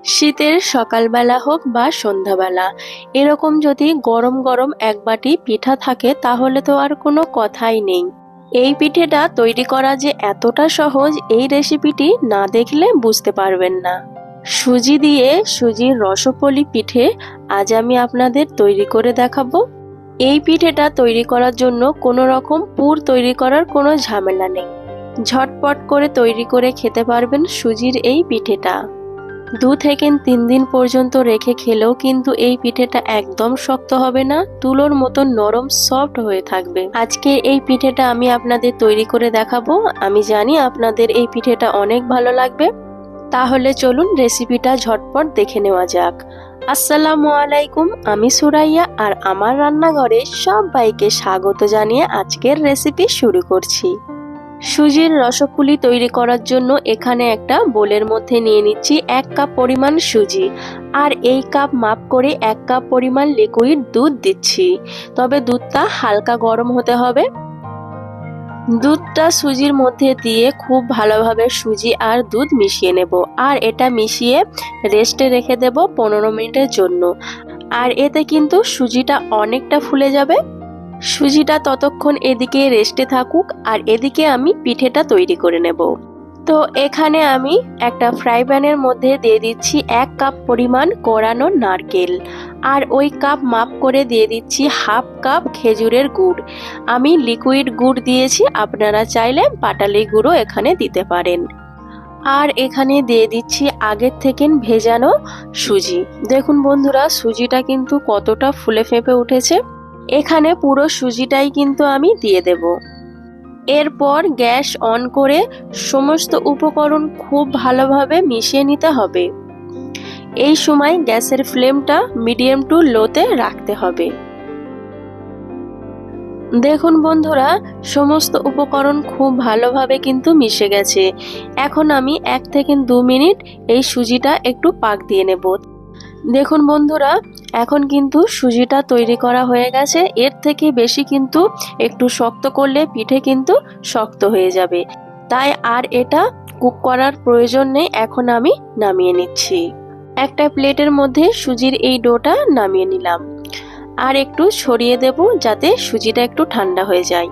শীতের সকালবেলা হোক বা সন্ধ্যাবেলা এরকম যদি গরম গরম এক বাটি পিঠা থাকে তাহলে তো আর কোনো কথাই নেই। এই পিঠেটা তৈরি করা যে এতটা সহজ এই রেসিপিটি না দেখলে বুঝতে পারবেন না। সুজি দিয়ে সুজির রসপলি পিঠে আজ আমি আপনাদের তৈরি করে দেখাবো। এই পিঠেটা তৈরি করার জন্য কোনো রকম পুর তৈরি করার কোনো ঝামেলা নেই। ঝটপট করে তৈরি করে খেতে পারবেন সুজির এই পিঠেটা। 2 থেকে 3 দিন পর্যন্ত রেখে খেলেও কিন্তু এই পিঠেটা একদম শক্ত হবে না, তুলোর মতো নরম সফট হয়ে থাকবে। আজকে এই পিঠেটা আমি আপনাদের তৈরি করে দেখাবো। আমি জানি আপনাদের এই পিঠেটা অনেক ভালো লাগবে। তাহলে চলুন রেসিপিটা ঝটপট দেখে নেওয়া যাক। আসসালামু আলাইকুম, আমি সুরাইয়া আর আমার রান্নাঘরে সবাইকে স্বাগত জানিয়ে আজকের রেসিপি শুরু করছি। সুজির রসপুলি তৈরি করার জন্য এখানে একটা বোলের মধ্যে নিয়ে নিচ্ছি 1 কাপ পরিমাণ সুজি, আর এই কাপ মাপ করে 1 কাপ পরিমাণ লিকুইড দুধ দিচ্ছি। তবে দুধটা হালকা গরম হতে হবে। দুধটা সুজির মধ্যে দিয়ে খুব ভালোভাবে সুজি আর দুধ মিশিয়ে নেব, আর এটা মিশিয়ে রেস্টে রেখে দেব 15 মিনিটের জন্য। আর এতে কিন্তু সুজিটা অনেকটা ফুলে যাবে। সুজিটা ততক্ষণ এদিকে রেস্টে থাকুক, আর এদিকে আমি পিঠেটা তৈরি করে নেব। তো এখানে আমি একটা ফ্রাই প্যানের মধ্যে দিয়ে দিচ্ছি 1 কাপ পরিমাণ কোরানো নারকেল, আর ওই কাপ মাপ করে দিয়ে দিচ্ছি হাফ কাপ খেজুরের গুড়। আমি লিকুইড গুড় দিয়েছি, আপনারা চাইলে পাটালি গুঁড়ো এখানে দিতে পারেন। আর এখানে দিয়ে দিচ্ছি আগের থেকে ভেজানো সুজি। দেখুন বন্ধুরা, সুজিটা কিন্তু কতটা ফুলে ফেঁপে উঠেছে। এখানে পুরো সুজিটাই কিন্তু আমি দিয়ে দেব। এরপর গ্যাস অন করে সমস্ত উপকরণ খুব ভালোভাবে মিশিয়ে নিতে হবে। এই সময় গ্যাসের ফ্লেমটা মিডিয়াম টু লোতে রাখতে হবে। দেখুন বন্ধুরা, সমস্ত উপকরণ খুব ভালোভাবে কিন্তু মিশে গেছে। এখন আমি 1 থেকে 2 মিনিট এই সুজিটা একটু পাক দিয়ে নেব। দেখুন বন্ধুরা, এখন কিন্তু সুজিটা তৈরি করা হয়ে গেছে। এর থেকে বেশি কিন্তু একটু শক্ত করলে পিঠে কিন্তু শক্ত হয়ে যাবে, তাই আর এটা কুক করার প্রয়োজন নেই। এখন আমি নামিয়ে নিচ্ছি। একটা প্লেটের মধ্যে সুজির এই ডোটা নামিয়ে নিলাম, আর একটু ছড়িয়ে দেব যাতে সুজিটা একটু ঠান্ডা হয়ে যায়।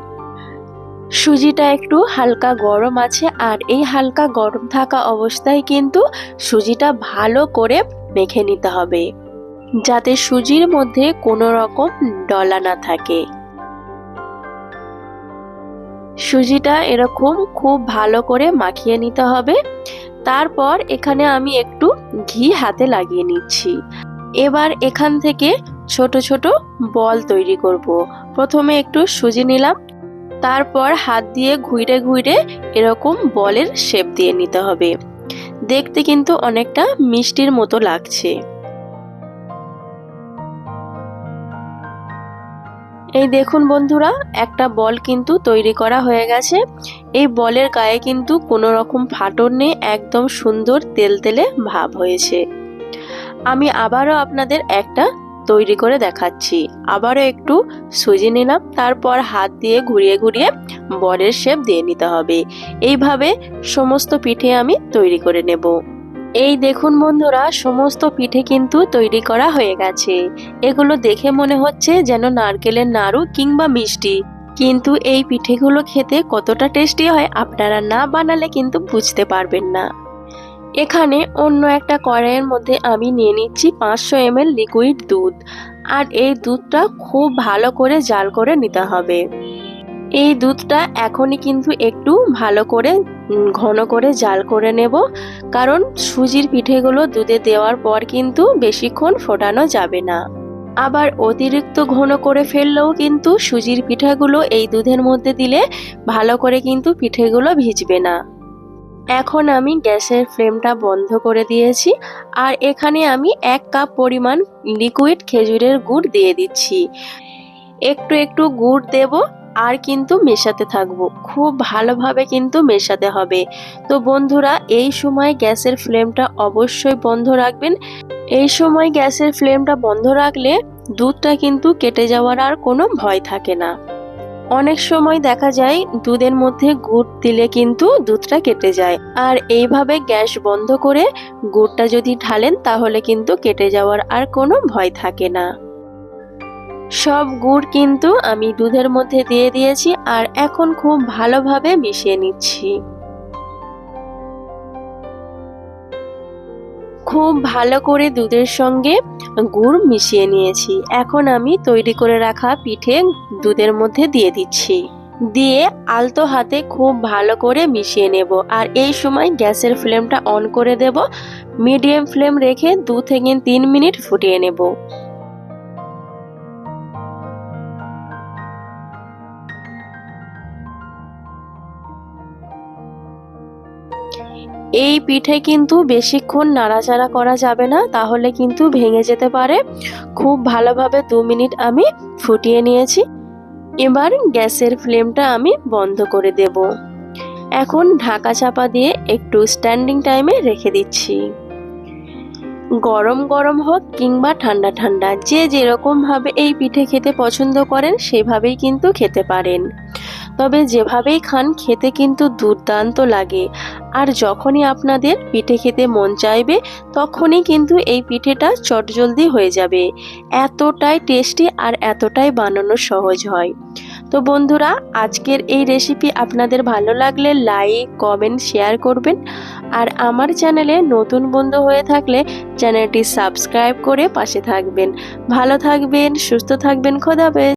সুজিটা একটু হালকা গরম আছে, আর এই হালকা গরম থাকা অবস্থায় কিন্তু সুজিটা ভালো করে মেখে নিতে হবে, যাতে সুজির মধ্যে কোনো রকম ডলা না থাকে। সুজিটা এরকম খুব ভালো করে মাখিয়ে নিতে হবে। তারপর এখানে আমি একটু ঘি হাতে লাগিয়ে নিচ্ছি। এবার এখান থেকে ছোট ছোট বল তৈরি করব। প্রথমে একটু সুজি নিলাম, তারপর হাত দিয়ে ঘুরে ঘুরে এরকম বলের শেপ দিয়ে নিতে হবে। দেখতে কিন্তু অনেকটা মিষ্টির মতো লাগছে। এই দেখুন বন্ধুরা, একটা বল কিন্তু তৈরি করা হয়ে গেছে। এই বলের গায়ে কিন্তু কোনো রকম ফাটল নেই, একদম সুন্দর তেলতেলে ভাব হয়েছে। আমি আবারও আপনাদের একটা তৈরি করে দেখাচ্ছি। আবারও একটু সুজি নিলাম, তারপর হাত দিয়ে ঘুরিয়ে ঘুরিয়ে বলের শেপ দিয়ে নিতে হবে। এইভাবে সমস্ত পিঠে আমি তৈরি করে নেব। এই দেখুন বন্ধুরা, সমস্ত পিঠে কিন্তু তৈরি করা হয়ে গেছে। এগুলো দেখে মনে হচ্ছে যেন নারকেলের নাড়ু কিংবা মিষ্টি, কিন্তু এই পিঠেগুলো খেতে কতটা টেস্টি হয় আপনারা না বানালে কিন্তু বুঝতে পারবেন না। এখানে অন্য একটা কড়াইয়ের মধ্যে আমি নিয়ে নিচ্ছি 500 ml লিকুইড দুধ, আর এই দুধটা খুব ভালো করে জাল করে নিতে হবে। এই দুধটা এখনই কিন্তু একটু ভালো করে ঘন করে জাল করে নেব, কারণ সুজির পিঠেগুলো দুধে দেওয়ার পর কিন্তু বেশিক্ষণ ফোটানো যাবে না। আবার অতিরিক্ত ঘন করে ফেললেও কিন্তু সুজির পিঠাগুলো এই দুধের মধ্যে দিলে ভালো করে কিন্তু পিঠেগুলো ভিজবে না। এখন আমি গ্যাসের ফ্লেমটা বন্ধ করে দিয়েছি, আর এখানে আমি 1 কাপ পরিমাণ লিকুইড খেজুরের গুড় দিয়ে দিচ্ছি। একটু একটু গুড় দেব, আর কিন্তু মেশাতে থাকবো। খুব ভালোভাবে কিন্তু মেশাতে হবে। তো বন্ধুরা, এই সময় গ্যাসের ফ্লেমটা অবশ্যই বন্ধ রাখবেন। এই সময় গ্যাসের ফ্লেমটা বন্ধ রাখলে দুধটা কিন্তু কেটে যাওয়ার আর কোনো ভয় থাকে না। অনেক সময় দেখা যায় দুধের মধ্যে গুড় দিলে কিন্তু দুধটা কেটে যায়, আর এইভাবে গ্যাস বন্ধ করে গুড়টা যদি ঢালেন তাহলে কিন্তু কেটে যাওয়ার আর কোনো ভয় থাকে না। সব গুড় কিন্তু আমি দুধের মধ্যে দিয়ে দিয়েছি, আর এখন খুব ভালোভাবে মিশিয়ে নিচ্ছি। খুব ভালো করে দুধের সঙ্গে গুড় মিশিয়ে নিয়েছি। এখন আমি তৈরি করে রাখা পিঠে দুধের মধ্যে দিয়ে দিচ্ছি, দিয়ে আলতো হাতে খুব ভালো করে মিশিয়ে নেব। আর এই সময় গ্যাসের ফ্লেমটা অন করে দেব, মিডিয়াম ফ্লেম রেখে 2 থেকে 3 মিনিট ফুটিয়ে নেব। এই পিঠে কিন্তু বেশিক্ষণ নাড়াচাড়া করা যাবে না, তাহলে কিন্তু ভেঙে যেতে পারে। খুব ভালোভাবে 2 মিনিট আমি ফুটিয়ে নিয়েছি। এবার গ্যাসের ফ্লেমটা আমি বন্ধ করে দেব। এখন ঢাকা চাপা দিয়ে একটু স্ট্যান্ডিং টাইমে রেখে দিচ্ছি। গরম গরম হোক কিংবা ঠান্ডা ঠান্ডা, যে যেরকম ভাবে এই পিঠে খেতে পছন্দ করেন সেভাবেই কিন্তু খেতে পারেন। তবে যেভাবেই খান খেতে কিন্তু দুর্দান্ত লাগে। আর যখনই আপনাদের পিঠে খেতে মন চাইবে তখনই কিন্তু এই পিঠেটা চটজলদি হয়ে যাবে। এতটাই টেস্টি আর এতটাই বানানো সহজ হয়। তো বন্ধুরা, আজকের এই রেসিপি আপনাদের ভালো লাগলে লাইক, কমেন্ট, শেয়ার করবেন। আর আমার চ্যানেলে নতুন বন্ধু হয়ে থাকলে চ্যানেলটি সাবস্ক্রাইব করে পাশে থাকবেন। ভালো থাকবেন, সুস্থ থাকবেন, খোদা হাফেজ।